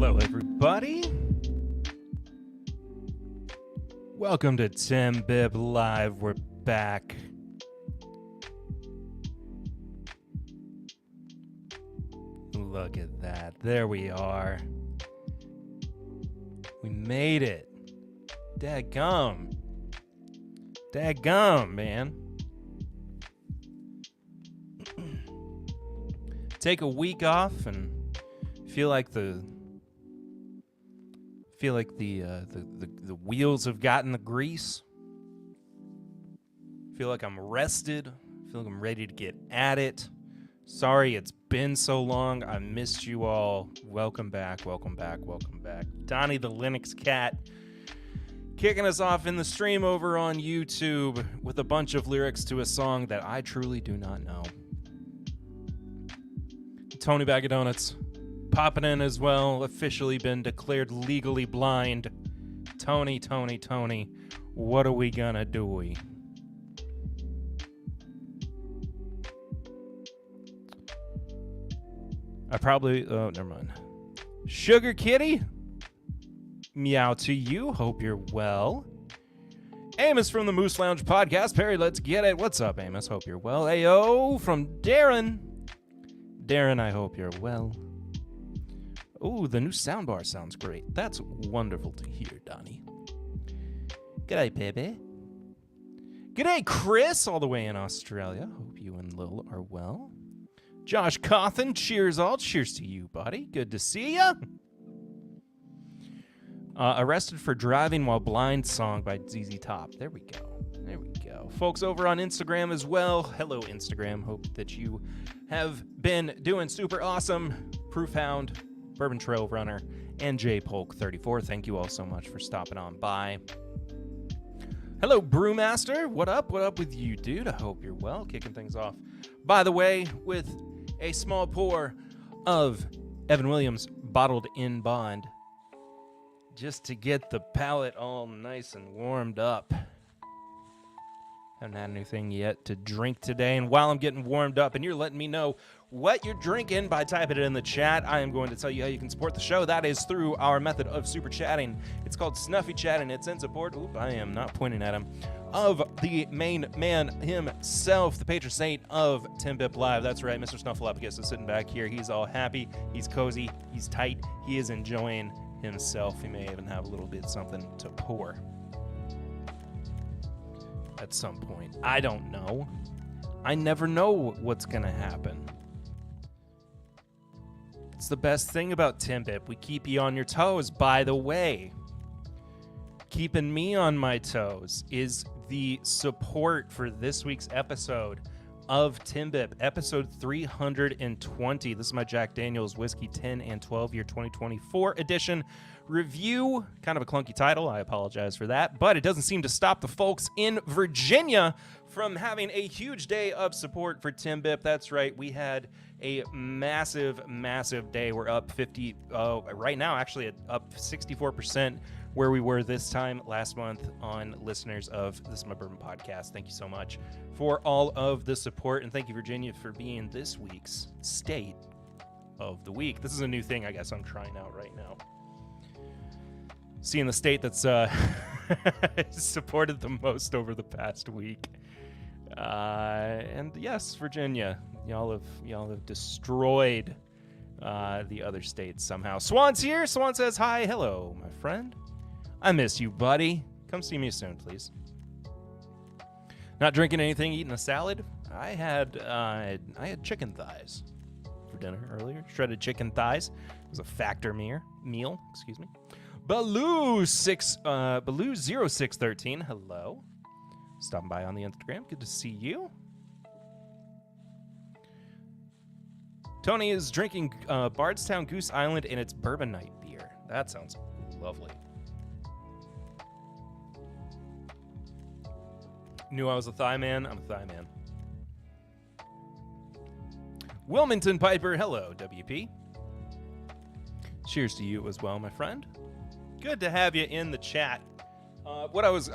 Hello, everybody. Welcome to TIMBP Live. We're back. Look at that. There we are. We made it. Dadgum. Dadgum, man. Take a week off and feel like the wheels have gotten the grease. Feel like I'm rested. Feel like I'm ready to get at it. Sorry it's been so long. I missed you all. Welcome back, welcome back, welcome back. Donnie the Linux Cat kicking us off in the stream over on YouTube with a bunch of lyrics to a song that I truly do not know. Tony Bag of Donuts popping in as well. Officially been declared legally blind. Tony, what are we gonna do? Oh, never mind. Sugar Kitty, meow to you. Hope you're well. Amos from the Moose Lounge podcast. Perry, let's get it. What's up, Amos? Hope you're well. Ayo from Darren. Darren, I hope you're well. Oh, the new soundbar sounds great. That's wonderful to hear, Donnie. G'day, baby. G'day, Chris, all the way in Australia. Hope you and Lil are well. Josh Cawthon, cheers all. Cheers to you, buddy. Good to see ya. Arrested for Driving While Blind song by ZZ Top. There we go. There we go. Folks over on Instagram as well. Hello, Instagram. Hope that you have been doing super awesome. Proofhound, Bourbon Trail Runner, and JPolk34. Thank you all so much for stopping on by. Hello, Brewmaster. What up? What up with you, dude? I hope you're well. Kicking things off, by the way, with a small pour of Evan Williams bottled in bond, just to get the palate all nice and warmed up. Haven't had anything yet to drink today, and while I'm getting warmed up and you're letting me know what you're drinking by typing it in the chat, I am going to tell you how you can support the show. That is through our method of super chatting. It's called Snuffy Chat, and it's in support, I am not pointing at him, of the main man himself, the patron saint of TIMBP Live. That's right, Mr. Snuffleupagus is sitting back here. He's all happy, he's cozy, he's tight, he is enjoying himself. He may even have a little bit something to pour at some point. I don't know. I never know what's gonna happen. It's the best thing about TIMBP. We keep you on your toes. By the way, keeping me on my toes is the support for this week's episode of TIMBP, episode 320. This is my Jack Daniel's Whiskey 10 and 12 year 2024 edition review. Kind of a clunky title. I apologize for that, but it doesn't seem to stop the folks in Virginia from having a huge day of support for TIMBP. That's right. We had a massive day. We're up 50 right now, actually up 64% where we were this time last month on listeners of This Is My Bourbon podcast. Thank you so much for all of the support, and thank you, Virginia, for being this week's state of the week. This is a new thing I guess I'm trying out right now. Seeing the state that's supported the most over the past week. And yes, Virginia, y'all have destroyed the other states somehow. Swan's here. Swan says hi. Hello, my friend. I miss you, buddy. Come see me soon, please. Not drinking anything, eating a salad. I had chicken thighs for dinner earlier. Shredded chicken thighs. It was a factor meal. Excuse me. Baloo0613. Hello. Stopping by on the Instagram. Good to see you. Tony is drinking Bardstown Goose Island and its Bourbon Night beer. That sounds lovely. Knew I was a thigh man. I'm a thigh man. Wilmington Piper. Hello, WP. Cheers to you as well, my friend. Good to have you in the chat. I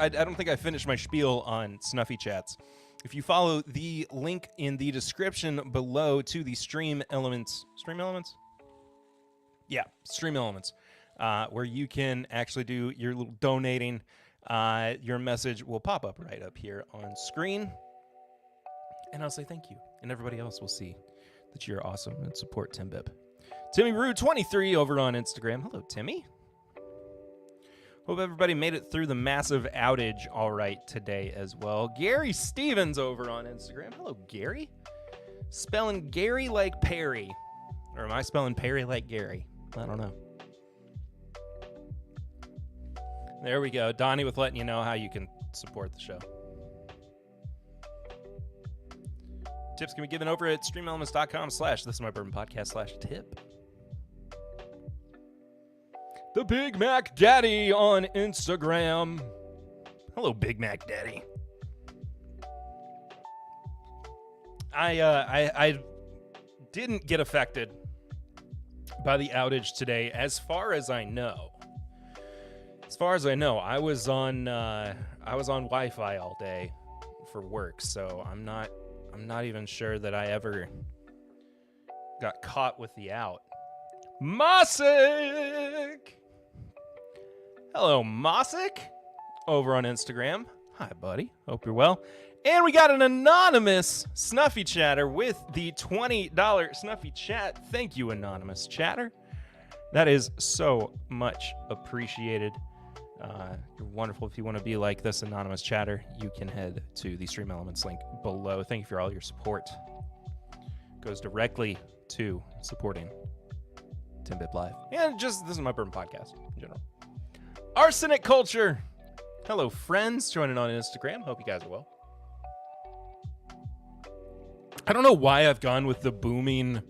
don't think I finished my spiel on Snuffy Chats. If you follow the link in the description below to the Stream Elements Yeah, Stream Elements, where you can actually do your little donating. Your message will pop up right up here on screen. And I'll say thank you. And everybody else will see that you're awesome and support TIMBP. Timmy Rue 23 over on Instagram. Hello, Timmy. Hope everybody made it through the massive outage all right today as well. Gary Stevens over on Instagram. Hello, Gary. Spelling Gary like Perry. Or am I spelling Perry like Gary? I don't know. There we go. Donnie with letting you know how you can support the show. Tips can be given over at streamelements.com/thisismybourbonpodcast/tip. The Big Mac Daddy on Instagram. Hello, Big Mac Daddy. I didn't get affected by the outage today, as far as I know. I was on Wi-Fi all day for work, so I'm not even sure that I ever got caught with the out. Mossick! Hello, Mossick, over on Instagram. Hi, buddy. Hope you're well. And we got an anonymous Snuffy Chatter with the $20 Snuffy Chat. Thank you, anonymous chatter. That is so much appreciated. You're wonderful. If you want to be like this anonymous chatter, you can head to the Stream Elements link below. Thank you for all your support. It goes directly to supporting TIMBP Live. And just, this is my Bourbon podcast in general. Arsenic Culture. Hello, friends. Joining on Instagram. Hope you guys are well. I don't know why I've gone with the booming,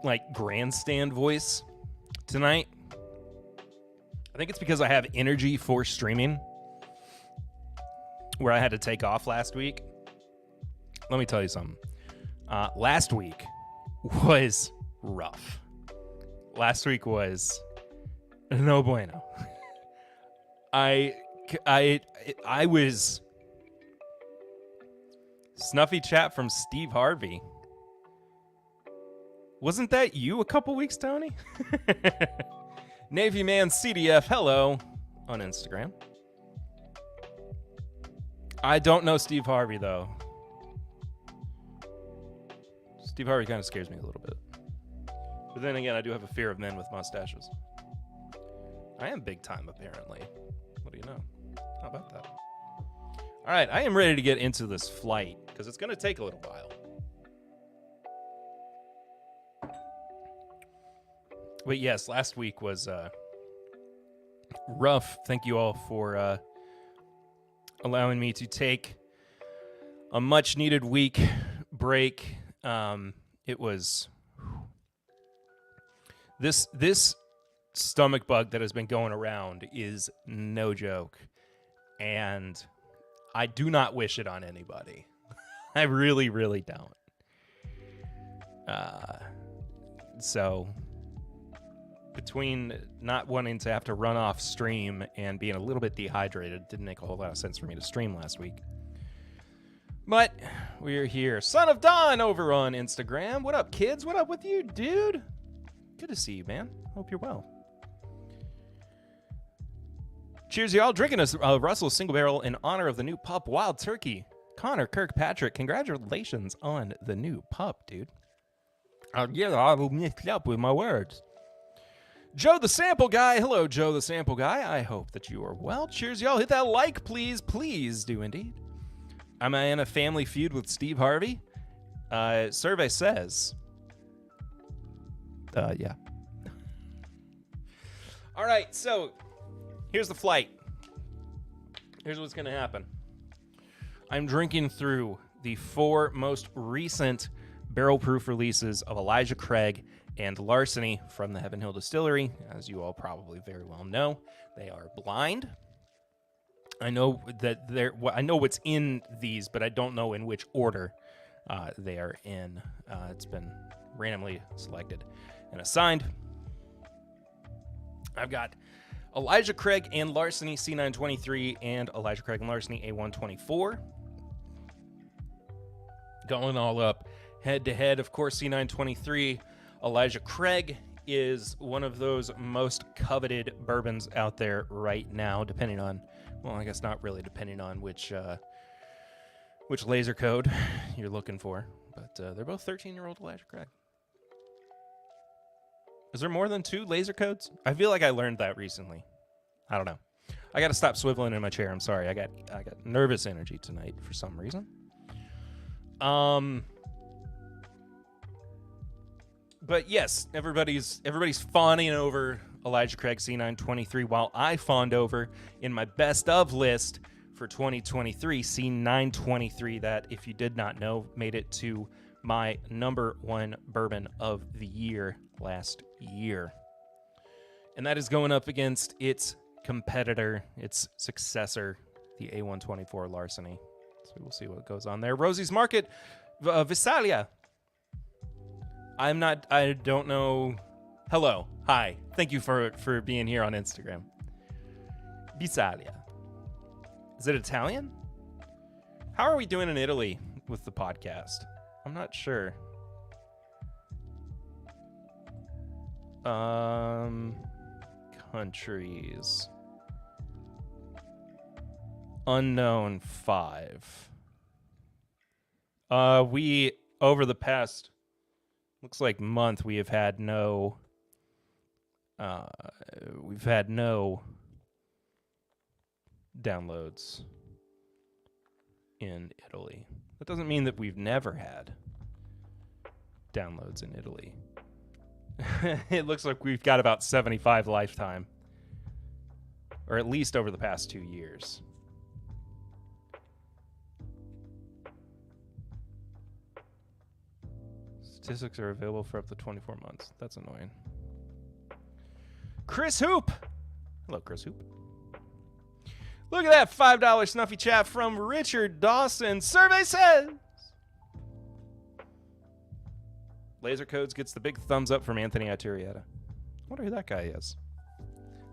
like, grandstand voice tonight. I think it's because I have energy for streaming, where I had to take off last week. Let me tell you something. Last week was rough. Last week was no bueno. I was Snuffy Chat from Steve Harvey. Wasn't that you a couple weeks, Tony? Navy Man CDF, hello, on Instagram. I don't know Steve Harvey, though. Steve Harvey kind of scares me a little bit. But then again, I do have a fear of men with mustaches. I am big time, apparently. What do you know? How about that? All right, I am ready to get into this flight, because it's going to take a little while. But yes, last week was rough. Thank you all for allowing me to take a much-needed week break. It was this stomach bug that has been going around is no joke, and I do not wish it on anybody. I really, really don't. So between not wanting to have to run off stream and being a little bit dehydrated, it didn't make a whole lot of sense for me to stream last week. But we're here. Son of Dawn over on Instagram. What up, kids? What up with you, dude? Good to see you, man. Hope you're well. Cheers, y'all. Drinking a Russell Single Barrel in honor of the new pup, Wild Turkey. Connor Kirkpatrick, congratulations on the new pup, dude. Yeah, I will mix up with my words. Joe the Sample Guy. Hello, Joe the Sample Guy. I hope that you are well. Cheers, y'all. Hit that like, please. Please do indeed. Am I in a family feud with Steve Harvey? Survey says. Yeah. All right, so here's the flight. Here's what's going to happen. I'm drinking through the 4 most recent barrel proof releases of Elijah Craig and Larceny from the Heaven Hill Distillery. As you all probably very well know, they are blind. I know that I know what's in these, but I don't know in which order they are in. It's been randomly selected and assigned. I've got Elijah Craig and Larceny C923 and Elijah Craig and Larceny A124. Going all up head to head, of course, C923, Elijah Craig is one of those most coveted bourbons out there right now, depending on, well, I guess not really depending on which laser code you're looking for, but they're both 13-year-old Elijah Craig. Is there more than 2 laser codes? I feel like I learned that recently. I don't know. I got to stop swiveling in my chair. I'm sorry. I got nervous energy tonight for some reason. But yes, everybody's fawning over Elijah Craig C923, while I fawned over in my best of list for 2023 C923 that, if you did not know, made it to my #1 bourbon of the year last year. And that is going up against its competitor, its successor, the A124 Larceny. So we'll see what goes on there. Rosie's Market, Visalia. I don't know. Hello. Hi. Thank you for being here on Instagram. Visalia. Is it Italian? How are we doing in Italy with the podcast? I'm not sure. Countries. Unknown 5. We, over the past, looks like month, we've had no downloads in Italy. That doesn't mean that we've never had downloads in Italy. It looks like we've got about 75 lifetime, or at least over the past 2 years. Statistics are available for up to 24 months. That's annoying. Chris Hoop. Hello, Chris Hoop. Look at that $5 snuffy chat from Richard Dawson. Survey says Laser Codes gets the big thumbs up from Anthony Iturieta. I wonder who that guy is.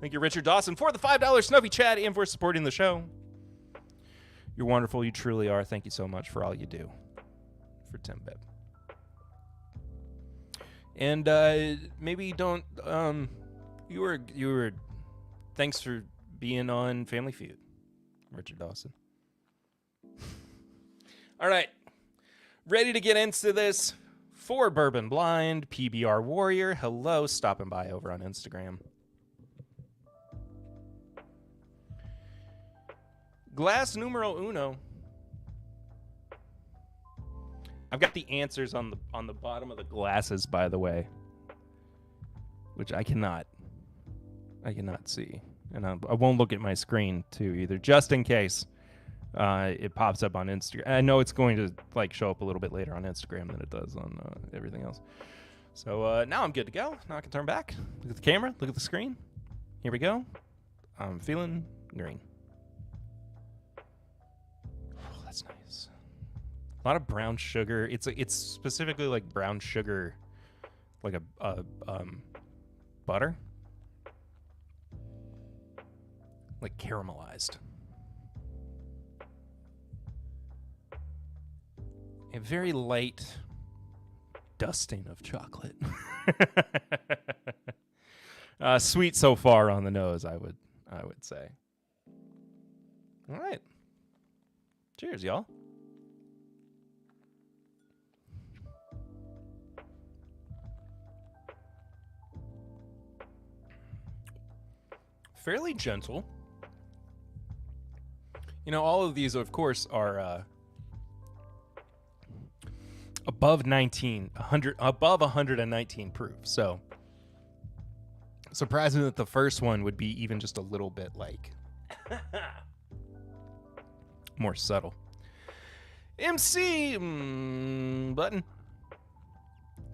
Thank you, Richard Dawson, for the $5 snuffy chat and for supporting the show. You're wonderful. You truly are. Thank you so much for all you do for TIMBP. And maybe don't you were thanks for being on Family Feud, Richard Dawson. All right, ready to get into this. For Bourbon Blind, PBR Warrior, hello, stopping by over on Instagram. Glass numero uno. I've got the answers on the bottom of the glasses, by the way, which I cannot see, and I won't look at my screen too either, just in case it pops up on Instagram. I know it's going to like show up a little bit later on Instagram than it does on everything else. So now I'm good to go. Now I can turn back, look at the camera, look at the screen. Here we go. I'm feeling green. Oh, that's nice. A lot of brown sugar. It's specifically like brown sugar, like a butter, like caramelized. A very light dusting of chocolate. Sweet so far on the nose, I would say. All right. Cheers, y'all. Fairly gentle. You know, all of these, of course, are above 119 proof. So surprising that the first one would be even just a little bit like more subtle. MC button.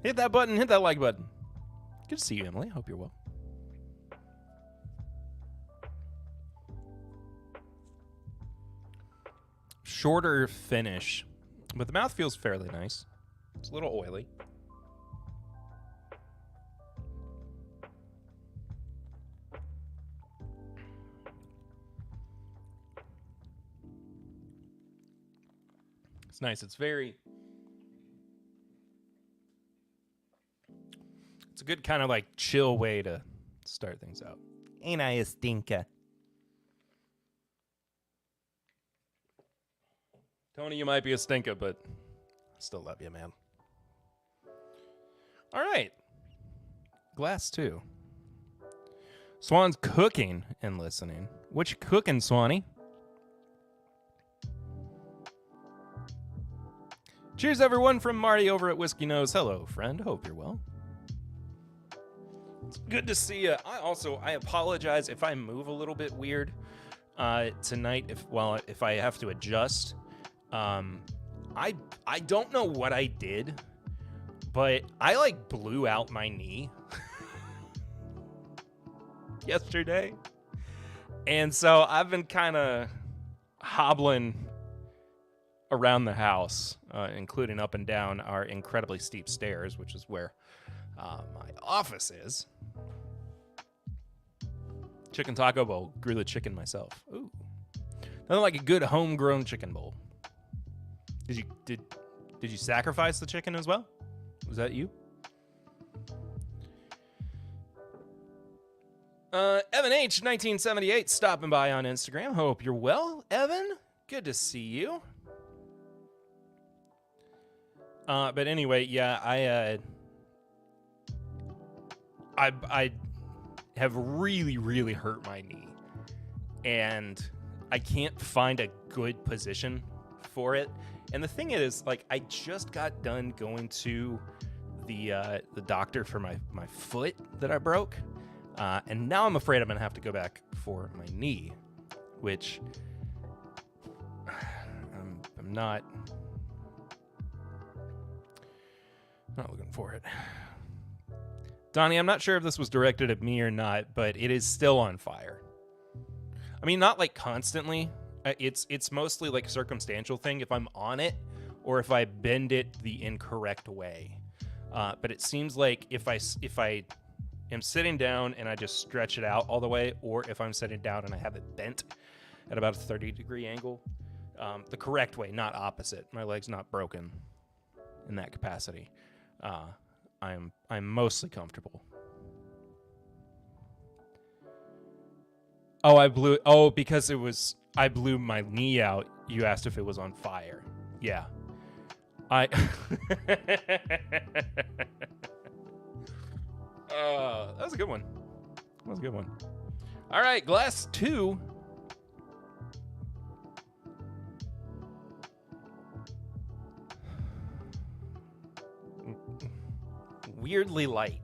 Hit that button, hit that like button. Good to see you, Emily. Hope you're well. Shorter finish, but the mouth feels fairly nice. It's a little oily. It's nice. It's It's a good kind of like chill way to start things out. Ain't I a stinker? Tony, you might be a stinker, but I still love you, man. All right. Glass 2. Swan's cooking and listening. What you cooking, Swanee? Cheers, everyone, from Marty over at Whiskey Nose. Hello, friend. Hope you're well. It's good to see you. I apologize if I move a little bit weird tonight. If I have to adjust, I don't know what I did, but I like blew out my knee yesterday, and so I've been kind of hobbling around the house, including up and down our incredibly steep stairs, which is where my office is. Chicken taco bowl. Grew the chicken myself. Ooh, nothing like a good homegrown chicken bowl. Did you sacrifice the chicken as well? Was that you? Evan H 1978 stopping by on Instagram. Hope you're well, Evan. Good to see you. But anyway, yeah, I have really, really hurt my knee, and I can't find a good position for it. And the thing is, like, I just got done going to the doctor for my foot that I broke, and now I'm afraid I'm gonna have to go back for my knee, which I'm not looking for it. Donnie, I'm not sure if this was directed at me or not, but it is still on fire. I mean, not like constantly. It's mostly like a circumstantial thing if I'm on it or if I bend it the incorrect way. But it seems like if I am sitting down and I just stretch it out all the way, or if I'm sitting down and I have it bent at about a 30-degree angle, the correct way, not opposite. My leg's not broken in that capacity. I'm mostly comfortable. Oh, because I blew my knee out. You asked if it was on fire. Yeah. That was a good one. All right, glass 2. Weirdly light.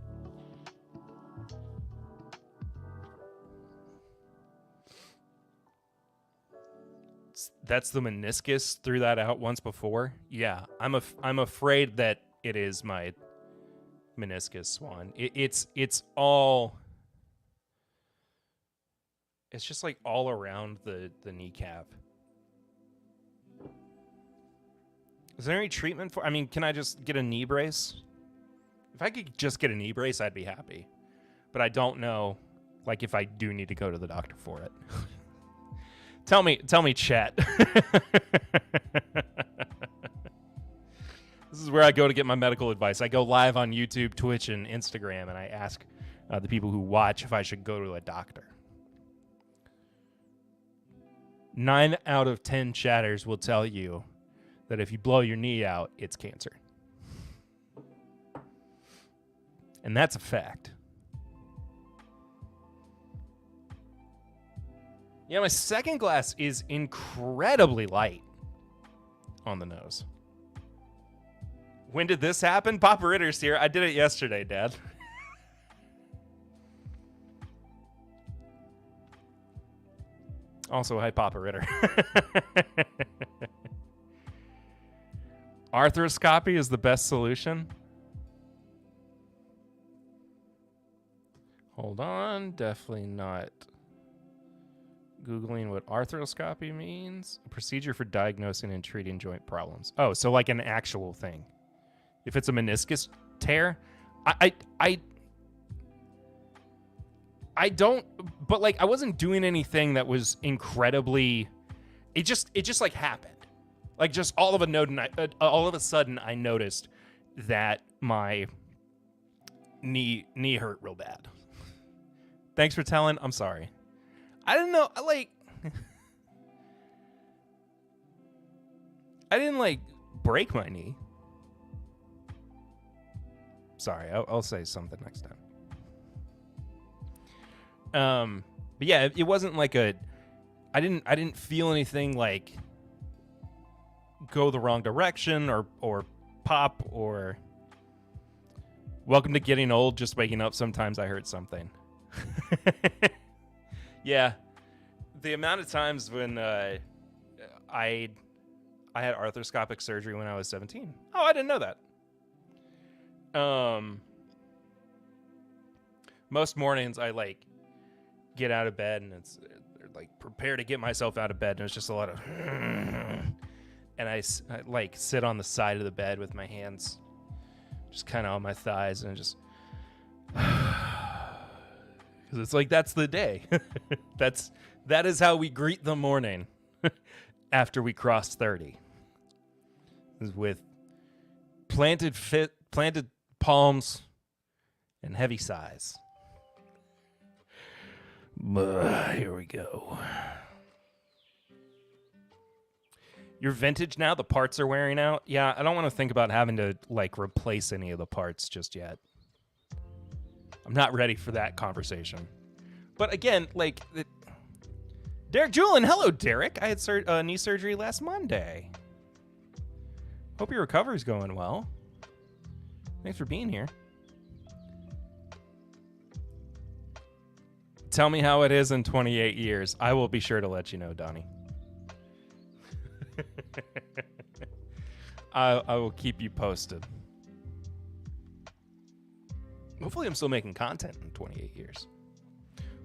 That's the meniscus. Threw that out once before. Yeah, I'm afraid that it is my meniscus, Swan. It's just like all around the kneecap. Is there any treatment for? I mean, can I just get a knee brace? If I could just get a knee brace, I'd be happy. But I don't know, like, if I do need to go to the doctor for it. Tell me, chat. This is where I go to get my medical advice. I go live on YouTube, Twitch, and Instagram, and I ask the people who watch if I should go to a doctor. 9 out of 10 chatters will tell you that if you blow your knee out, it's cancer. And that's a fact. Yeah, my second glass is incredibly light on the nose. When did this happen? Papa Ritter's here. I did it yesterday, Dad. Also, hi, Papa Ritter. Arthroscopy is the best solution. Hold on, definitely not Googling what arthroscopy means. A procedure for diagnosing and treating joint problems. Oh, so like an actual thing. If it's a meniscus tear, I don't, but like I wasn't doing anything that was incredibly, it just like happened. Like just all of a sudden I noticed that my knee hurt real bad. Thanks for telling. I'm sorry. I didn't know. Like, I didn't like break my knee. Sorry, I'll say something next time. But yeah, it wasn't like I didn't feel anything like go the wrong direction or pop or welcome to getting old, just waking up. Sometimes I heard something. Yeah. The amount of times when I had arthroscopic surgery when I was 17. Oh, I didn't know that. Most mornings I like get out of bed and it's like prepare to get myself out of bed and it's just a lot of and I like sit on the side of the bed with my hands just kind of on my thighs and just because it's like that's the day. that is how we greet the morning after we cross 30. Is with planted palms and heavy sighs. Here we go. You're vintage now? The parts are wearing out? Yeah, I don't want to think about having to like replace any of the parts just yet. I'm not ready for that conversation. But again, like Derek Julin, hello Derek. I had knee surgery last Monday. Hope your recovery's going well. Thanks for being here. Tell me how it is in 28 years. I will be sure to let you know, Donnie. I will keep you posted. Hopefully I'm still making content in 28 years.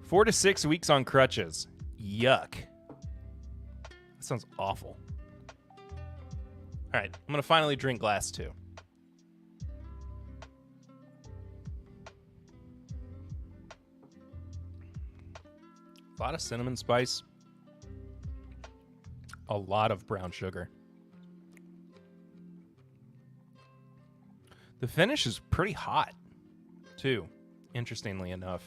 4 to 6 weeks on crutches. Yuck. That sounds awful. All right, I'm going to finally drink glass 2. A lot of cinnamon spice. A lot of brown sugar. The finish is pretty hot, too, interestingly enough.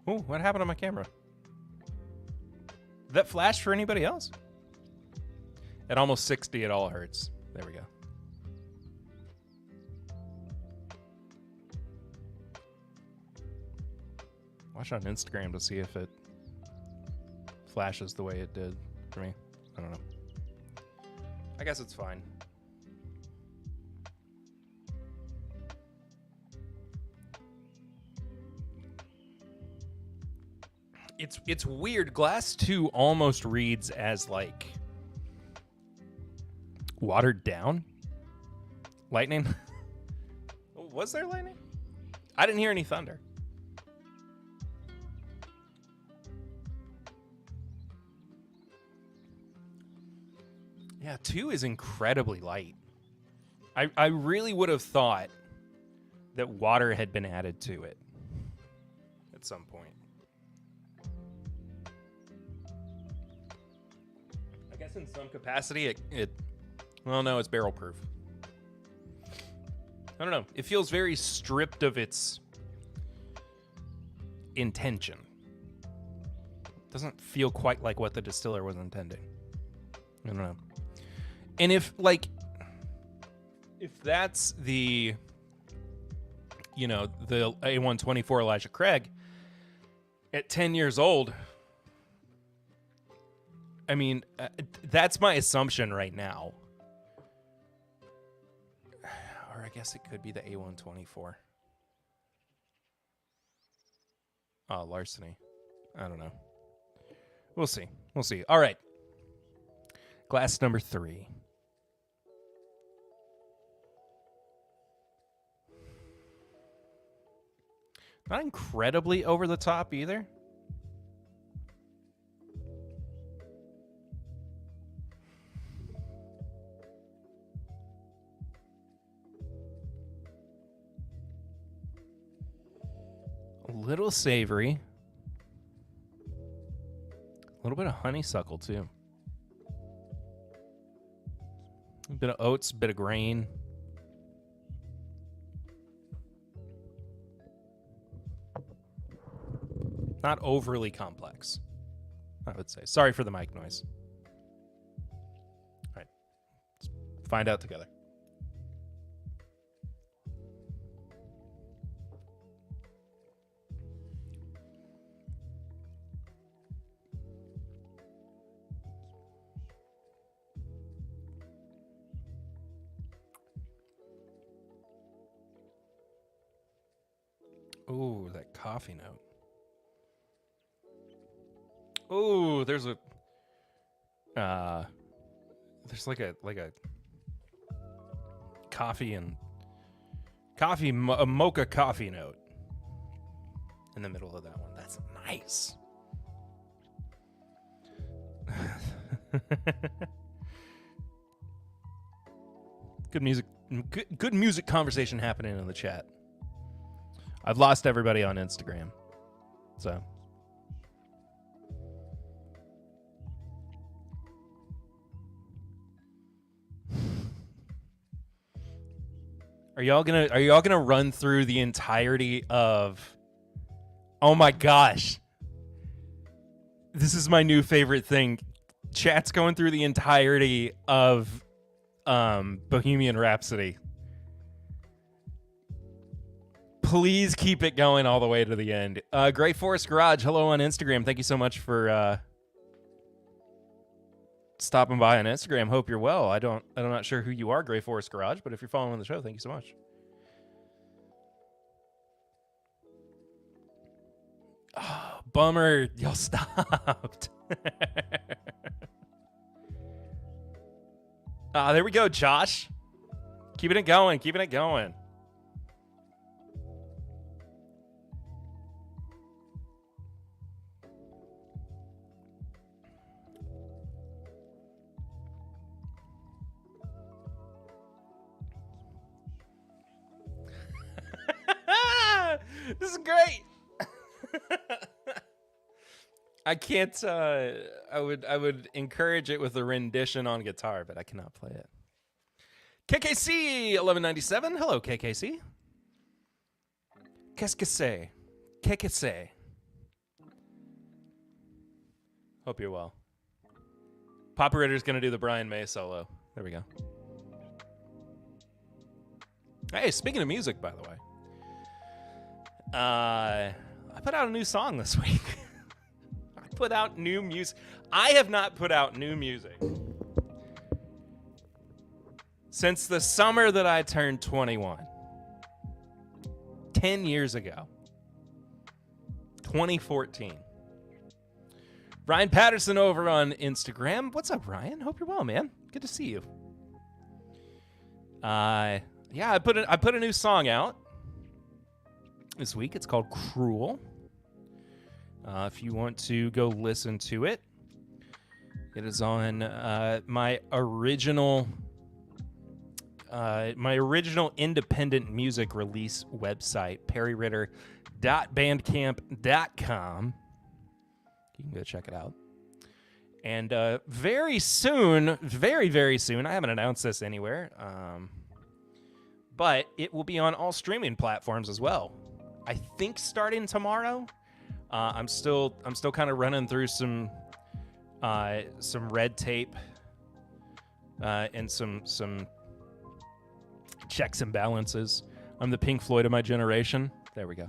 Oh, what happened to my camera? Did that flash for anybody else? At almost 60, it all hurts. There we go. Watch on Instagram to see if it flashes the way it did for me. I don't know. I guess it's fine. It's weird. Glass 2 almost reads as like watered down. Lightning? Was there lightning? I didn't hear any thunder. Yeah, 2 is incredibly light. I really would have thought that water had been added to it at some point. I guess in some capacity well, no, it's barrel proof. I don't know. It feels very stripped of its intention. Doesn't feel quite like what the distiller was intending. I don't know. And if that's the A124 Elijah Craig at 10 years old, I mean, that's my assumption right now. Or I guess it could be the A124. Oh, Larceny. I don't know. We'll see. We'll see. All right. Glass number 3. Not incredibly over the top either. A little savory. A little bit of honeysuckle too. Bit of oats, bit of grain. Not overly complex, I would say. Sorry for the mic noise. All right, let's find out together. Ooh, that coffee note. Ooh, there's a coffee and a mocha coffee note in the middle of that one. That's nice. Good music conversation happening in the chat. I've lost everybody on Instagram, so. Are y'all gonna run through the entirety of? Oh my gosh, this is my new favorite thing. Chat's going through the entirety of Bohemian Rhapsody. Please keep it going all the way to the end. Gray Forest Garage, hello on Instagram. Thank you so much for stopping by on Instagram. Hope you're well. I'm not sure who you are, Gray Forest Garage, but if you're following the show, thank you so much. Oh, bummer. Y'all stopped. There we go, Josh. Keeping it going. This is great. I can't. I would encourage it with a rendition on guitar, but I cannot play it. KKC 1197. Hello, KKC. Qu'est-ce que c'est? Qu'est-ce que c'est? Hope you're well. Poperator's gonna do the Brian May solo. There we go. Hey, speaking of music, by the way, I put out a new song this week. I put out new music. I have not put out new music since the summer that I turned 21. 10 years ago. 2014. Ryan Patterson over on Instagram. What's up, Ryan? Hope you're well, man. Good to see you. Yeah, I put a new song out this week. It's called Cruel. If you want to go listen to it, it is on my original independent music release website, perryritter.bandcamp.com. You can go check it out. And very soon, very soon, I haven't announced this anywhere, but it will be on all streaming platforms as well. I think starting tomorrow. I'm still kind of running through some red tape and some checks and balances. I'm the Pink Floyd of my generation. There we go.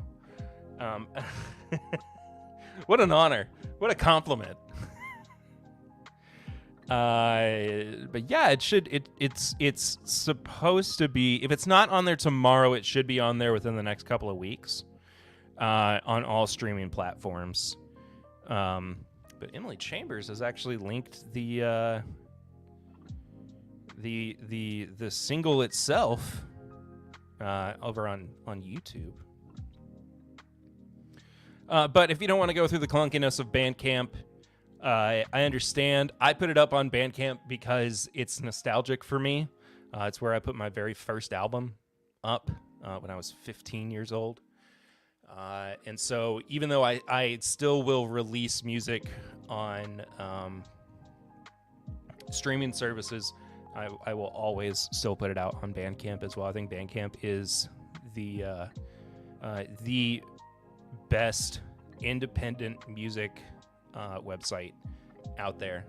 What an honor. What a compliment. But yeah, it's supposed to be, if it's not on there tomorrow, it should be on there within the next couple of weeks, on all streaming platforms. But Emily Chambers has actually linked the single itself, over on YouTube. But if you don't want to go through the clunkiness of Bandcamp, I understand. I put it up on Bandcamp because it's nostalgic for me. It's where I put my very first album up when I was 15 years old. And so even though I still will release music on streaming services, I will always still put it out on Bandcamp as well. I think Bandcamp is the best independent music website out there.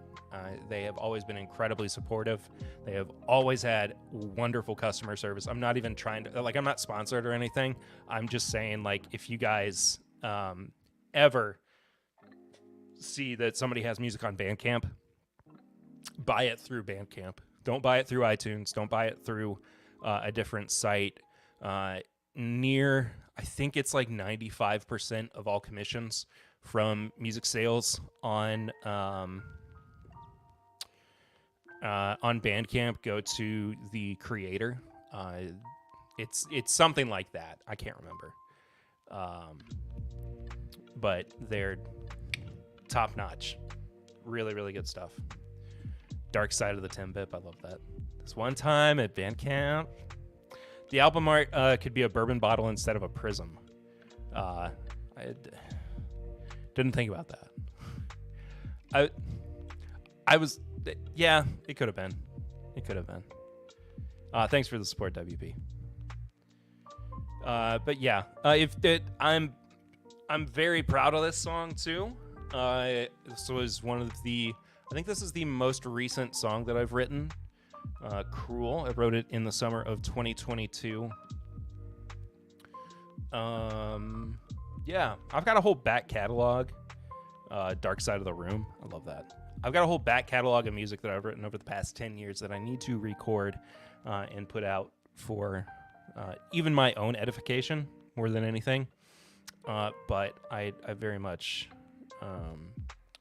They have always been incredibly supportive. They have always had wonderful customer service. I'm not even trying to, like, I'm not sponsored or anything. I'm just saying, like, if you guys ever see that somebody has music on Bandcamp, buy it through Bandcamp. Don't buy it through iTunes. Don't buy it through a different site. I think it's like 95% of all commissions from music sales on Bandcamp go to the creator. It's something like that. I can't remember. But they're top notch. Really, really good stuff. Dark Side of the TIMBP. I love that. This one time at Bandcamp, the album art could be a bourbon bottle instead of a prism. I didn't think about that. I was, yeah, it could have been. It could have been. Thanks for the support, WP. But yeah, I'm very proud of this song too. This was one of the, I think this is the most recent song that I've written. Cruel. I wrote it in the summer of 2022. Yeah, I've got a whole back catalog. Dark Side of the Room. I love that. I've got a whole back catalog of music that I've written over the past 10 years that I need to record and put out for even my own edification more than anything. But I very much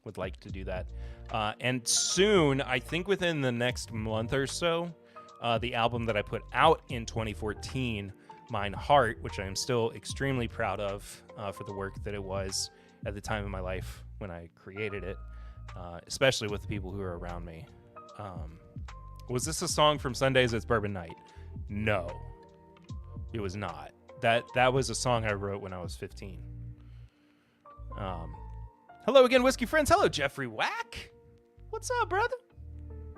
would like to do that. And soon, I think within the next month or so, the album that I put out in 2014, Mine Heart, which I am still extremely proud of for the work that it was at the time of my life when I created it, especially with the people who are around me. Was this a song from Sundays It's Bourbon Night? No, it was not. That was a song I wrote when I was 15. Hello again, Whiskey Friends. Hello, Jeffrey Wack. What's up, brother?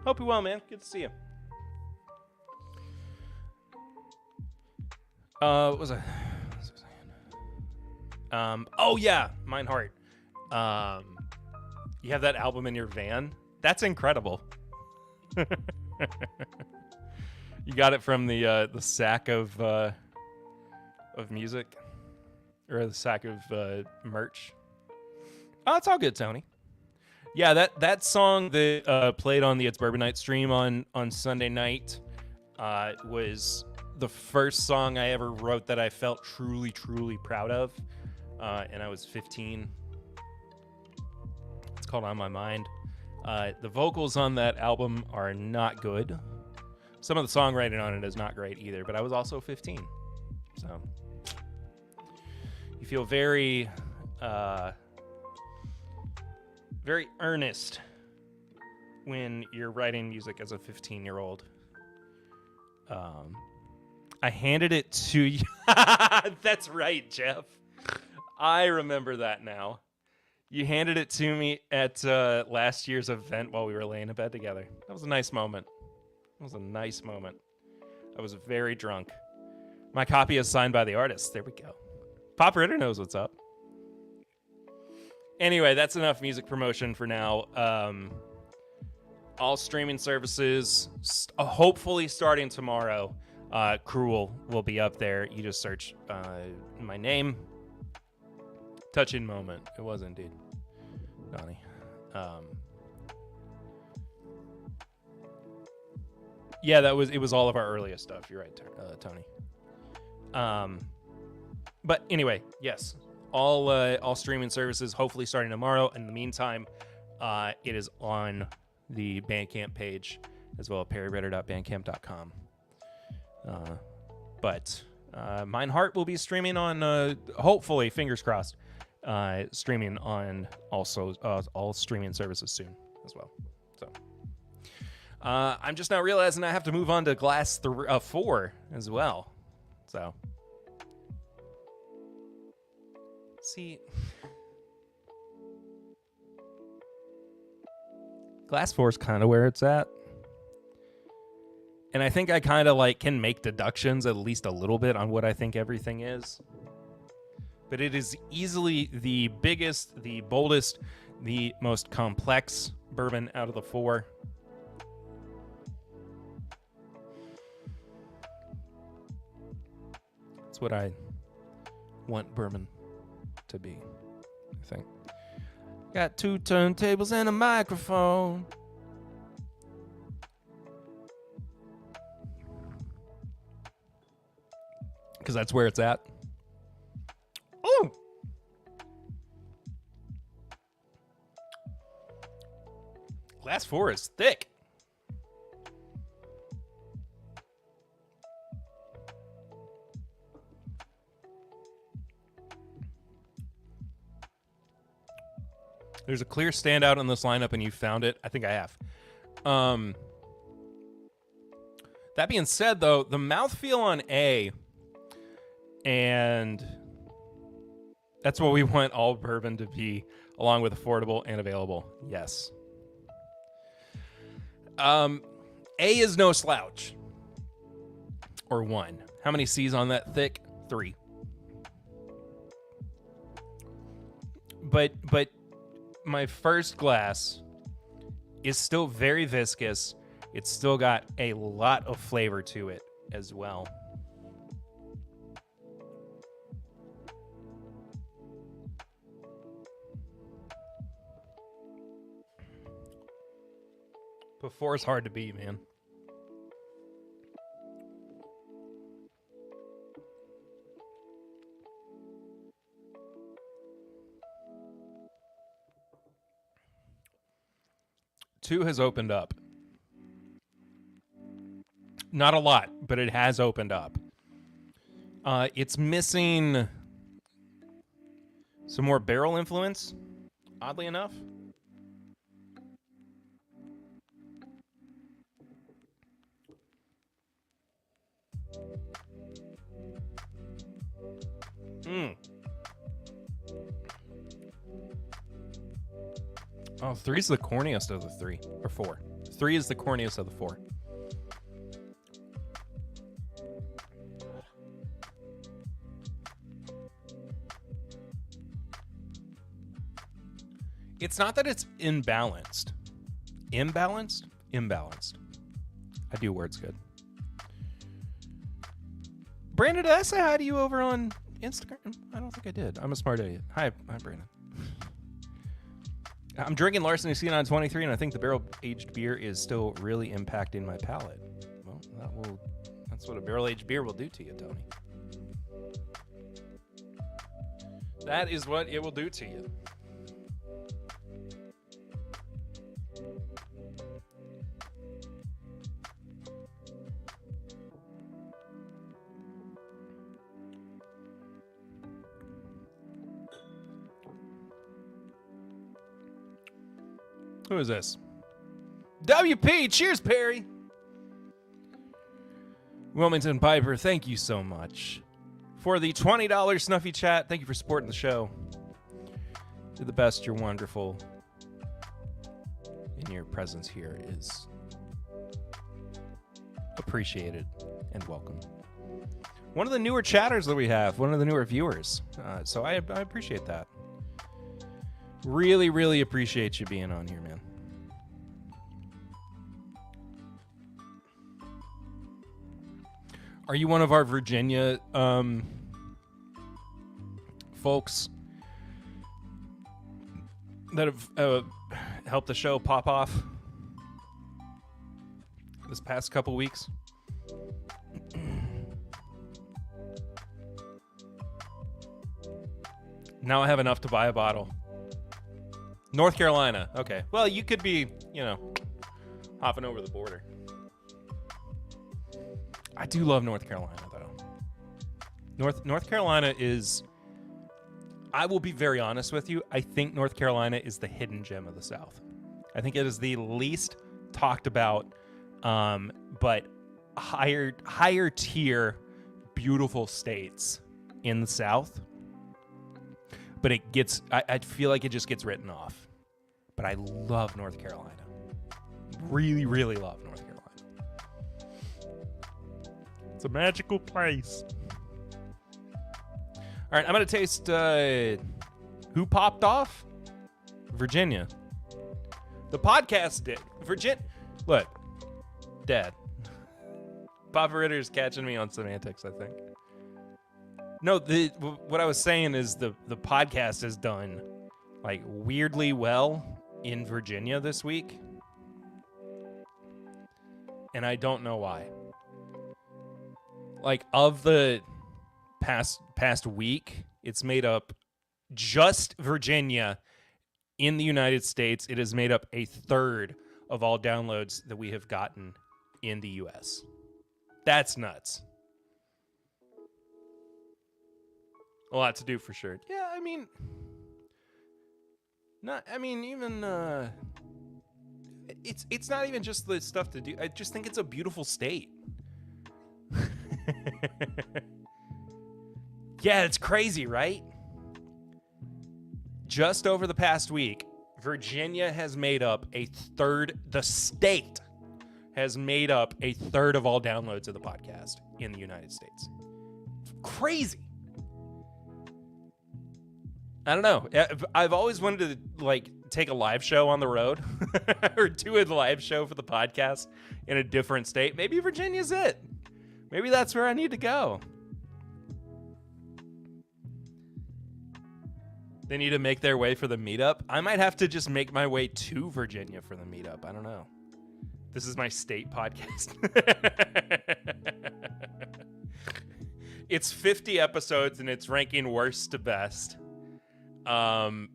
Hope you're well, man. Good to see you. What was I saying? Oh yeah, Mine Heart. You have that album in your van? That's incredible. You got it from the sack of music, or the sack of merch. Oh, it's all good, Tony. Yeah, that song that played on the It's Bourbon Night stream on Sunday night was the first song I ever wrote that I felt truly, truly proud of, and I was 15. It's called On My Mind. The vocals on that album are not good. Some of the songwriting on it is not great either, but I was also 15. So you feel very very earnest when you're writing music as a 15-year-old. I handed it to you. That's right, Jeff. I remember that now. You handed it to me at last year's event while we were laying in bed together. That was a nice moment. It was a nice moment. I was very drunk. My copy is signed by the artist. There we go. Pop Ritter knows what's up. Anyway, that's enough music promotion for now. All streaming services, hopefully starting tomorrow, Cruel will be up there. You just search my name. Touching moment. It was indeed. Donnie. Yeah, it was all of our earliest stuff. You're right, Tony. But anyway, yes. All streaming services hopefully starting tomorrow. In the meantime, it is on the Bandcamp page as well, perryritter.bandcamp.com. But Mine Heart will be streaming on, hopefully, fingers crossed, streaming on also all streaming services soon as well. So I'm just now realizing I have to move on to Glass 4 as well. So see, Glass 4 is kind of where it's at. And I think I kind of like can make deductions at least a little bit on what I think everything is. But it is easily the biggest, the boldest, the most complex bourbon out of the four. That's what I want bourbon to be, I think. Got 2 turntables and a microphone. Because that's where it's at. Ooh! Glass 4 is thick. There's a clear standout in this lineup, and you found it. I think I have. That being said, though, the mouthfeel on A, and that's what we want all bourbon to be, along with affordable and available. Yes. A is no slouch. Or 1. How many C's on that thick? 3. But my first glass is still very viscous. It's still got a lot of flavor to it as well. But 4 is hard to beat, man. Two has opened up. Not a lot, but it has opened up. It's missing some more barrel influence, oddly enough. Oh, 3 is the corniest of the 3. Or 4. 3 is the corniest of the 4. It's not that it's imbalanced. Imbalanced? Imbalanced. I do words good. Brandon, did I say hi to you over on Instagram? I don't think I did. I'm a smart idiot. Hi Brandon. I'm drinking Larceny C923, and I think the barrel-aged beer is still really impacting my palate. Well, that's what a barrel-aged beer will do to you, Tony. That is what it will do to you. Who is this? WP, cheers, Perry. Wilmington Piper, thank you so much for the $20 Snuffy Chat. Thank you for supporting the show. You're the best. You're wonderful. And your presence here is appreciated and welcome. One of the newer chatters that we have, one of the newer viewers. So I appreciate that. Really, really appreciate you being on here, man. Are you one of our Virginia folks that have helped the show pop off this past couple weeks? Now I have enough to buy a bottle. North Carolina. Okay. Well, you could be, hopping over the border. I do love North Carolina, though. North Carolina is... I will be very honest with you. I think North Carolina is the hidden gem of the South. I think it is the least talked about, but higher tier, beautiful states in the South. But it gets... I feel like it just gets written off. But I love North Carolina. Really, really love North Carolina. It's a magical place. All right, I'm going to taste who popped off? Virginia. The podcast did. Look, Dad. Papa Ritter's catching me on semantics, I think. No, what I was saying is the podcast has done like weirdly well in Virginia this week. And I don't know why. Like, of the past week, it's made up just Virginia in the United States. It has made up a third of all downloads that we have gotten in the US. That's nuts. A lot to do for sure. Yeah, I mean, it's not even just the stuff to do. I just think it's a beautiful state. Yeah, it's crazy, right? Just over the past week, Virginia has made up a third. The state has made up a third of all downloads of the podcast in the United States. Crazy. I don't know. I've always wanted to like take a live show on the road or do a live show for the podcast in a different state. Maybe Virginia's it. Maybe that's where I need to go. They need to make their way for the meetup. I might have to just make my way to Virginia for the meetup. I don't know. This is my state podcast. It's 50 episodes and it's ranking worst to best. And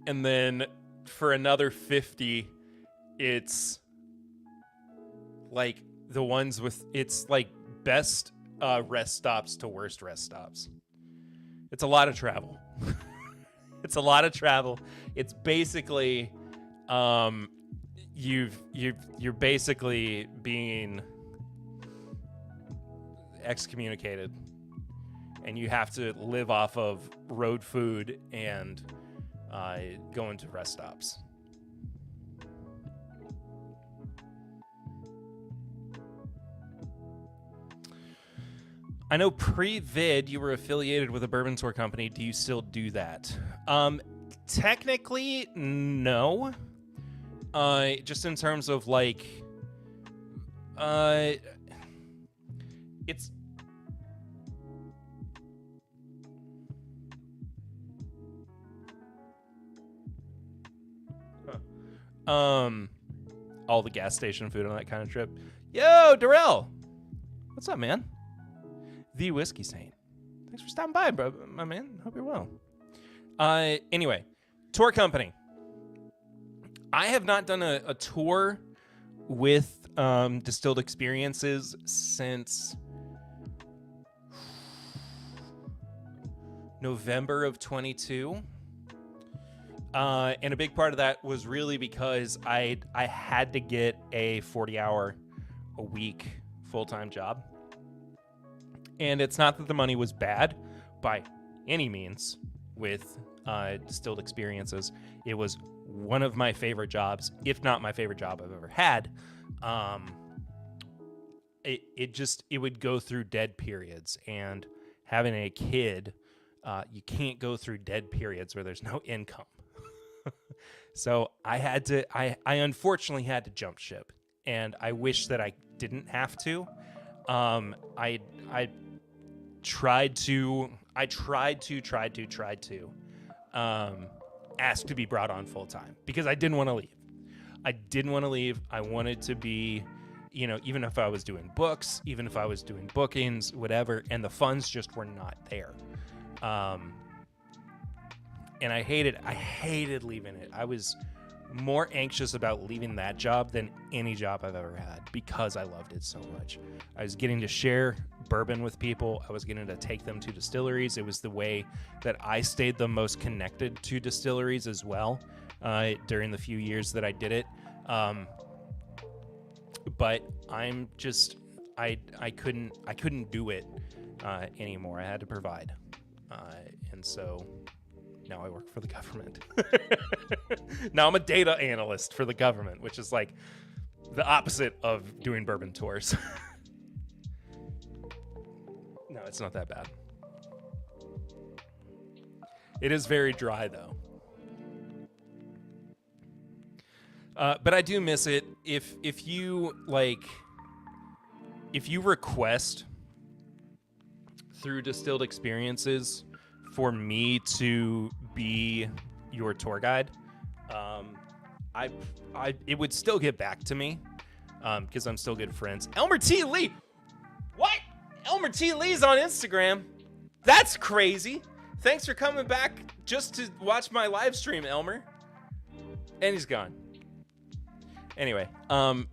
then for another 50, it's like the ones with, it's like best rest stops to worst rest stops. It's a lot of travel. It's a lot of travel. It's basically, you're basically being excommunicated, and you have to live off of road food and go into rest stops. I know pre-vid you were affiliated with a bourbon tour company. Do you still do that? Technically, no. Just in terms of like, it's all the gas station food on that kind of trip. Yo, Darrell, what's up, man? The Whiskey Saint. Thanks for stopping by, bro, my man. Hope you're well. Anyway, tour company. I have not done a tour with Distilled Experiences since November of 22. And a big part of that was really because I had to get a 40-hour-a-week full-time job. And it's not that the money was bad by any means with Distilled Experiences. It was one of my favorite jobs, if not my favorite job I've ever had. It would go through dead periods, and having a kid, you can't go through dead periods where there's no income. So I unfortunately had to jump ship, and I wish that I didn't have to. I tried to ask to be brought on full time because I didn't want to leave. I wanted to be, even if I was doing books, even if I was doing bookings, whatever, and the funds just were not there. And I hated leaving it. I was more anxious about leaving that job than any job I've ever had because I loved it so much. I was getting to share bourbon with people. I was getting to take them to distilleries. It was the way that I stayed the most connected to distilleries as well during the few years that I did it. But I'm just, I couldn't do it anymore. I had to provide. And so now I work for the government. Now I'm a data analyst for the government, which is like the opposite of doing bourbon tours. No, it's not that bad. It is very dry, though. But I do miss it. If you request through Distilled Experiences for me to be your tour guide, it would still get back to me because I'm still good friends. Elmer T. Lee, what? Elmer T. Lee's on Instagram. That's crazy. Thanks for coming back just to watch my live stream, Elmer. And he's gone. Anyway, I'm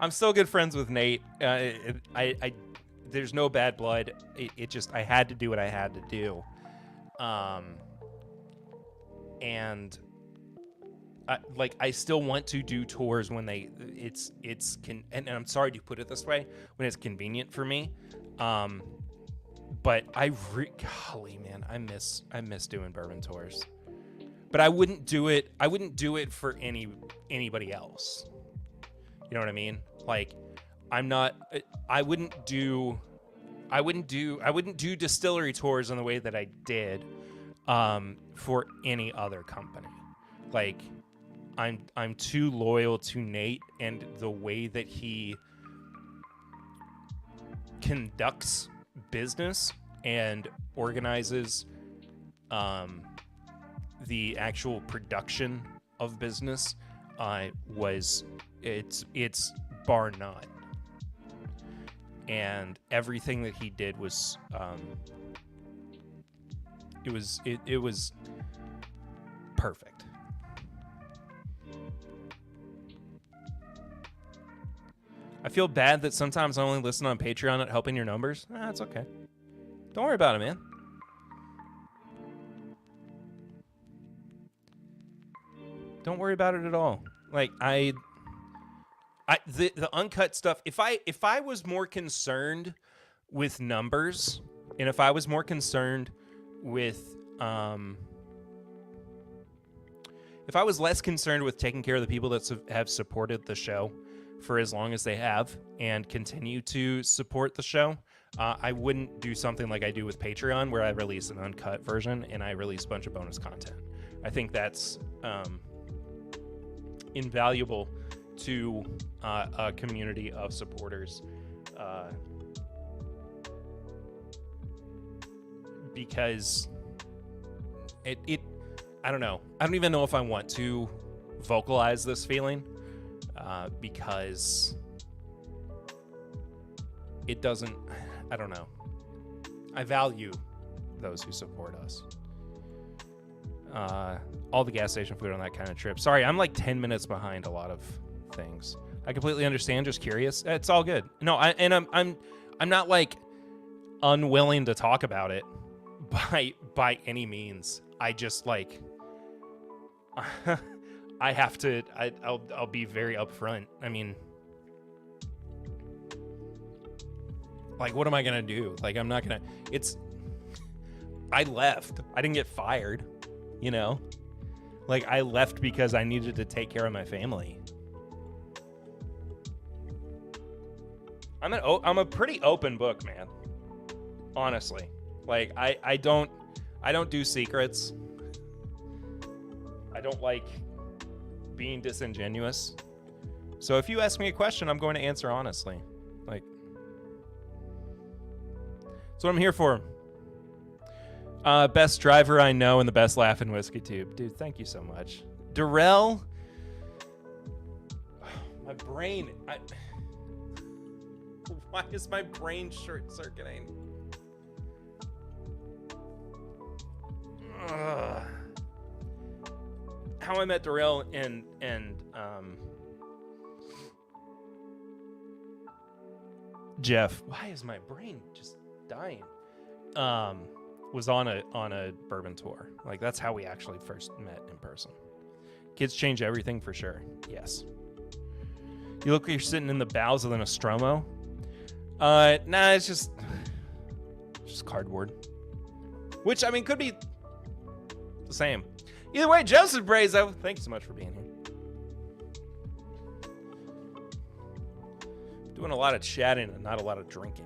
still good friends with Nate. There's no bad blood. I had to do what I had to do. And I still want to do tours when and I'm sorry to put it this way, when it's convenient for me. But golly, man, I miss doing bourbon tours. But I wouldn't do it for anybody else. You know what I mean? Like, I wouldn't do distillery tours in the way that I did for any other company. Like, I'm too loyal to Nate and the way that he conducts business and organizes the actual production of business. It's bar none. And everything that he did was it was perfect. I feel bad that sometimes I only listen on Patreon at helping your numbers. It's okay. Don't worry about it, man. Don't worry about it at all. Like, the uncut stuff, if I was more concerned with numbers, and if I was more concerned with if I was less concerned with taking care of the people that have supported the show for as long as they have and continue to support the show, I wouldn't do something like I do with Patreon, where I release an uncut version and I release a bunch of bonus content. I think that's invaluable to a community of supporters, because I don't know. I don't even know if I want to vocalize this feeling, because it doesn't, I don't know. I value those who support us. All the gas station food on that kind of trip. Sorry, I'm like 10 minutes behind a lot of things. I completely understand. Just curious. It's all good. No, I'm not like unwilling to talk about it by any means. I just like I have to. I'll be very upfront. I mean, like, what am I gonna do? Like, I'm not gonna. I left. I didn't get fired. You know, like, I left because I needed to take care of my family. I'm a pretty open book, man. Honestly, like, I don't do secrets. I don't like being disingenuous. So if you ask me a question, I'm going to answer honestly. Like, that's what I'm here for. Best driver I know and the best laugh in Whiskey Tube. Dude, thank you so much. Darrell, my brain, why is my brain short circuiting? How I Met Darrell and Jeff. Why is my brain just dying? Was on a bourbon tour. Like, that's how we actually first met in person. Kids change everything for sure. Yes. You look like you're sitting in the bowels of the Nostromo. Nah, it's just cardboard. Which, I mean, could be the same. Either way, Joseph Brazo, thank you so much for being here. Doing a lot of chatting and not a lot of drinking.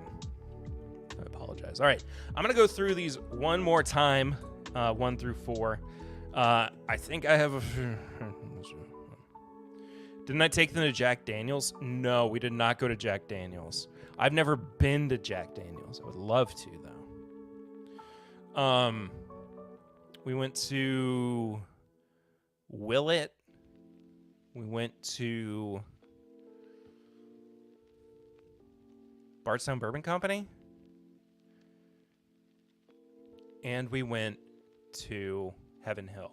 apologize. All right, I'm going to go through these one more time, 1 through 4. I think I have a... Didn't I take them to Jack Daniels? No, we did not go to Jack Daniels. I've never been to Jack Daniels. I would love to, though. We went to Willet. We went to Bardstown Bourbon Company. And we went to Heaven Hill.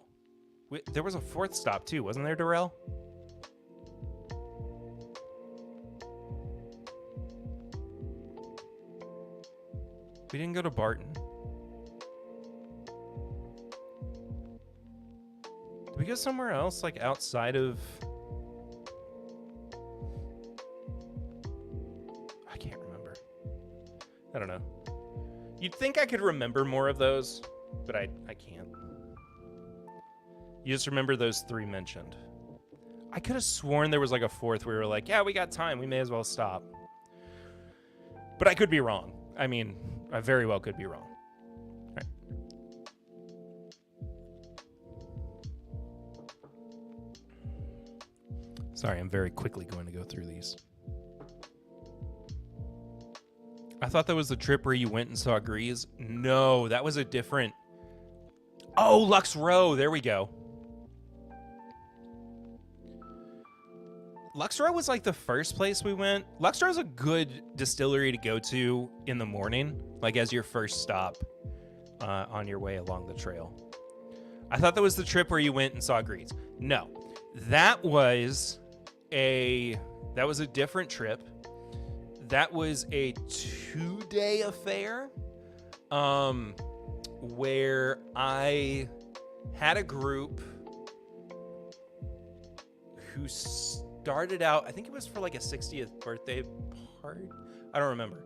There was a 4th stop, too. Wasn't there, Darrell? We didn't go to Barton. Did we go somewhere else, like outside of... I can't remember. I don't know. You'd think I could remember more of those, but I can't. You just remember those 3 mentioned. I could have sworn there was like a 4th where we were like, yeah, we got time. We may as well stop. But I could be wrong. I mean, I very well could be wrong. All right. Sorry, I'm very quickly going to go through these. I thought that was the trip where you went and saw Grease. No, that was a different... Oh, Lux Row. There we go. Lux Row was like the first place we went. Lux Row is a good distillery to go to in the morning, like as your first stop on your way along the trail. I thought that was the trip where you went and saw Grease. No, that was a different trip. That was a 2-day affair where I had a group who started out, I think it was for like a 60th birthday party. I don't remember.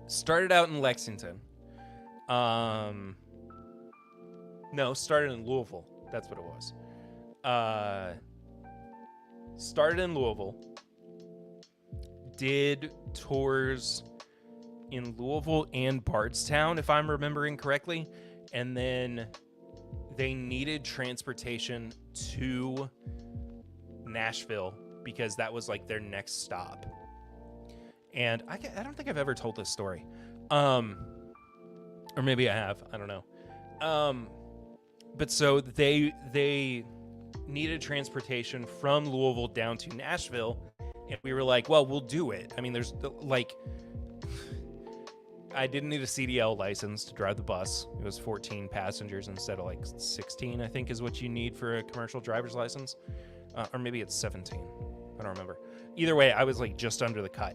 Started out in Lexington. No, started in Louisville. That's what it was. Started in Louisville. Did tours in Louisville and Bardstown, if I'm remembering correctly. And then they needed transportation to Nashville because that was like their next stop. And I don't think I've ever told this story. Or maybe I have. I don't know. But so they needed transportation from Louisville down to Nashville. And we were like, well, we'll do it. I mean, there's like... I didn't need a CDL license to drive the bus. It was 14 passengers instead of like 16, I think is what you need for a commercial driver's license. Or maybe it's 17. I don't remember. Either way, I was like just under the cut.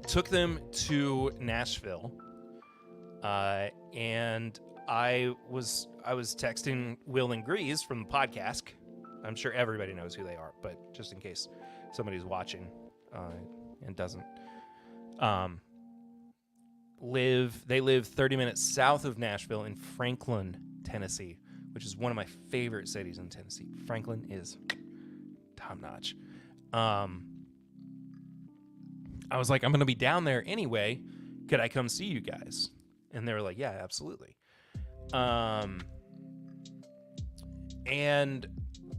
Took them to Nashville. And I was texting Will and Grease from the podcast. I'm sure everybody knows who they are, but just in case somebody's watching and doesn't. They live 30 minutes south of Nashville in Franklin, Tennessee, which is one of my favorite cities in Tennessee. Franklin is top-notch. I was like, I'm going to be down there anyway. Could I come see you guys? And they were like, yeah, absolutely. And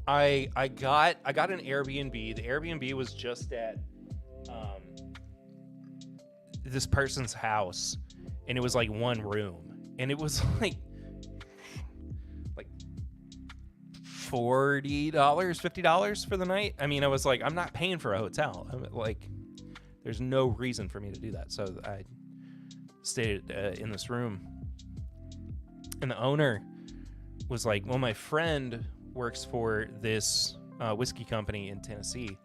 I got an Airbnb. The Airbnb was just at this person's house, and it was like one room, and it was like $40, $50 for the night. I mean, I was like, I'm not paying for a hotel. I'm like, there's no reason for me to do that. So I stayed in this room, and the owner was like, well, my friend works for this whiskey company in Tennessee.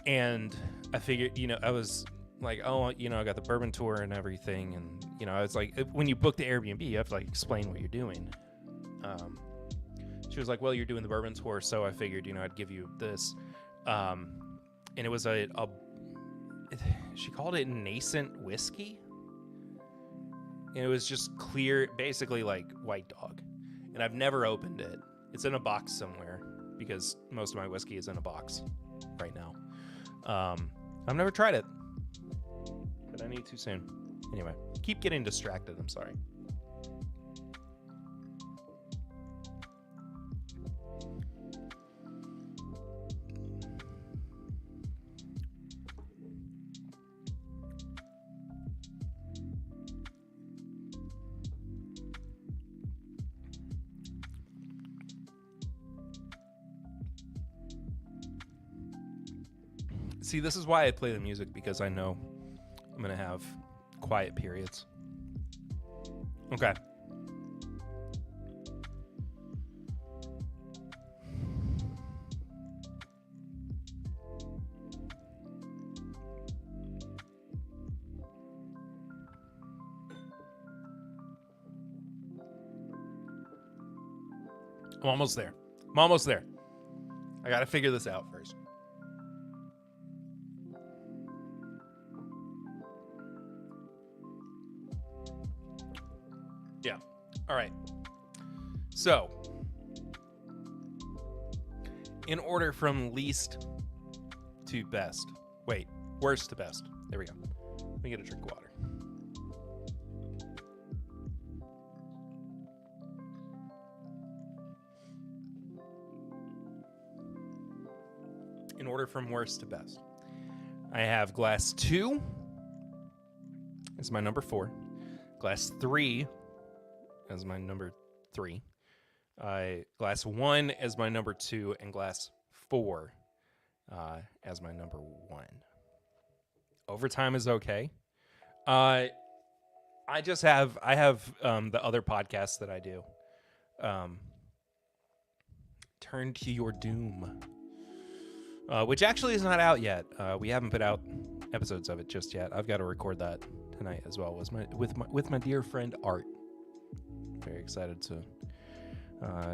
And I figured, I was like, oh, I got the bourbon tour and everything. And, I was like, when you book the Airbnb, you have to like explain what you're doing. She was like, well, you're doing the bourbon tour. So I figured, I'd give you this. And it was she called it nascent whiskey. And it was just clear, basically like White Dog. And I've never opened it. It's in a box somewhere. because most of my whiskey is in a box right now. I've never tried it. But I need to soon. Anyway, keep getting distracted. I'm sorry. See, this is why I play the music, because I know I'm going to have quiet periods. Okay. I'm almost there. I got to figure this out first. Yeah. All right. So, in order from least to best. Wait, worst to best. There we go. Let me get a drink of water. In order from worst to best, I have glass 2 as my number 4, glass 3 as my number 3, glass 1 as my number 2, and glass 4 as my number 1. Overtime is okay. I have the other podcasts that I do. Turn to Your Doom. Which actually is not out yet. We haven't put out episodes of it just yet. I've got to record that tonight as well. With my dear friend Art. Very excited to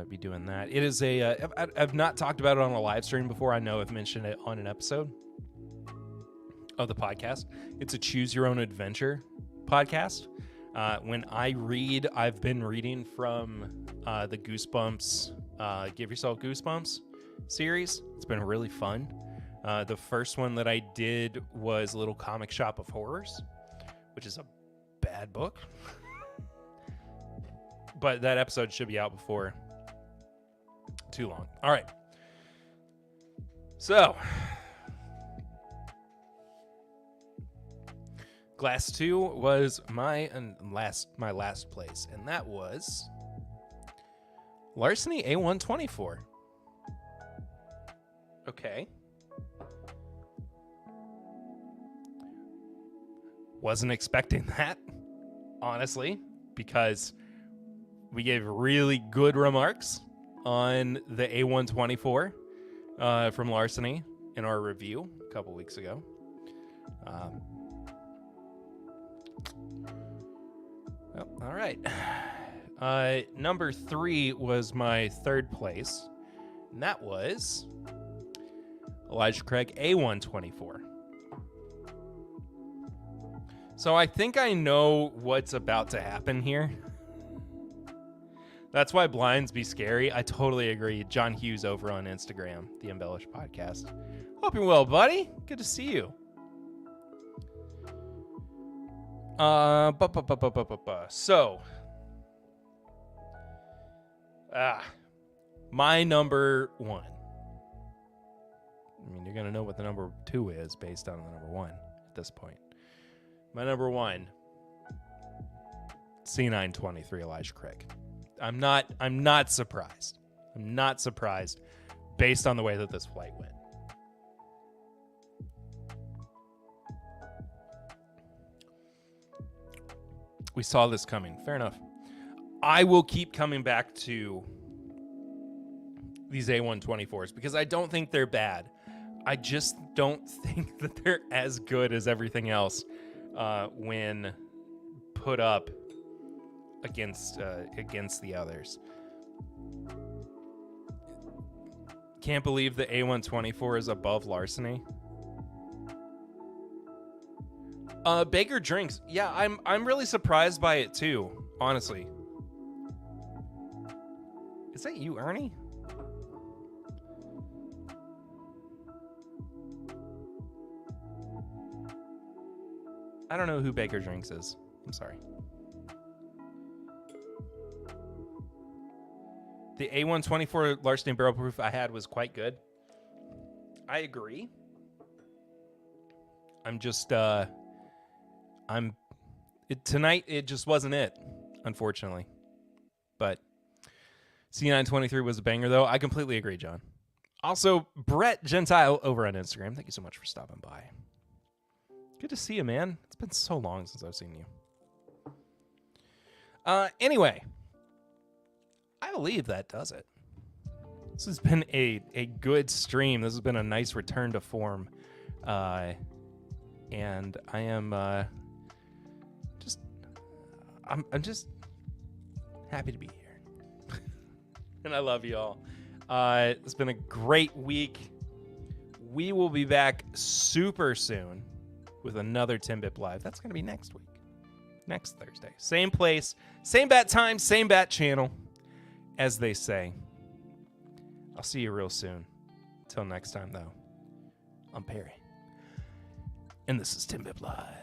be doing that. It is I've not talked about it on a live stream before. I know I've mentioned it on an episode of the podcast. It's a choose your own adventure podcast. When I read, I've been reading from the Goosebumps, Give Yourself Goosebumps series. It's been really fun. The first one that I did was Little Comic Shop of Horrors, which is a bad book. But that episode should be out before too long. All right. So, glass 2 was my last place, and that was Larceny A124. Okay. Wasn't expecting that, honestly, because we gave really good remarks on the A124 from Larceny in our review a couple weeks ago. Well, all right. Number 3 was my third place, and that was Elijah Craig A124. So I think I know what's about to happen here. That's why blinds be scary. I totally agree. John Hughes over on Instagram, the Embellish Podcast. Hope you're well, buddy. Good to see you. So, my number 1. I mean, you're going to know what the number 2 is based on the number 1 at this point. My number 1, C923 Elijah Craig. I'm not surprised. I'm not surprised based on the way that this flight went. We saw this coming. Fair enough. I will keep coming back to these A124s because I don't think they're bad. I just don't think that they're as good as everything else when put up against the others. Can't believe the A124 is above Larceny. Baker Drinks. Yeah, I'm really surprised by it too, honestly. Is that you, Ernie? I don't know who Baker Drinks is. I'm sorry. The A124 Larceny Barrel Proof I had was quite good. I agree. I'm just, tonight it just wasn't it, unfortunately. But C923 was a banger, though. I completely agree, John. Also, Brett Gentile over on Instagram. Thank you so much for stopping by. Good to see you, man. It's been so long since I've seen you. Anyway, I believe that does it. This has been a good stream. This has been a nice return to form. And I am I'm just happy to be here. And I love you all. It's been a great week. We will be back super soon with another TIMBP Live. That's going to be next week. Next Thursday. Same place, same bat time, same bat channel, as they say. I'll see you real soon. Till next time, though, I'm Perry. And this is TIMBP Live.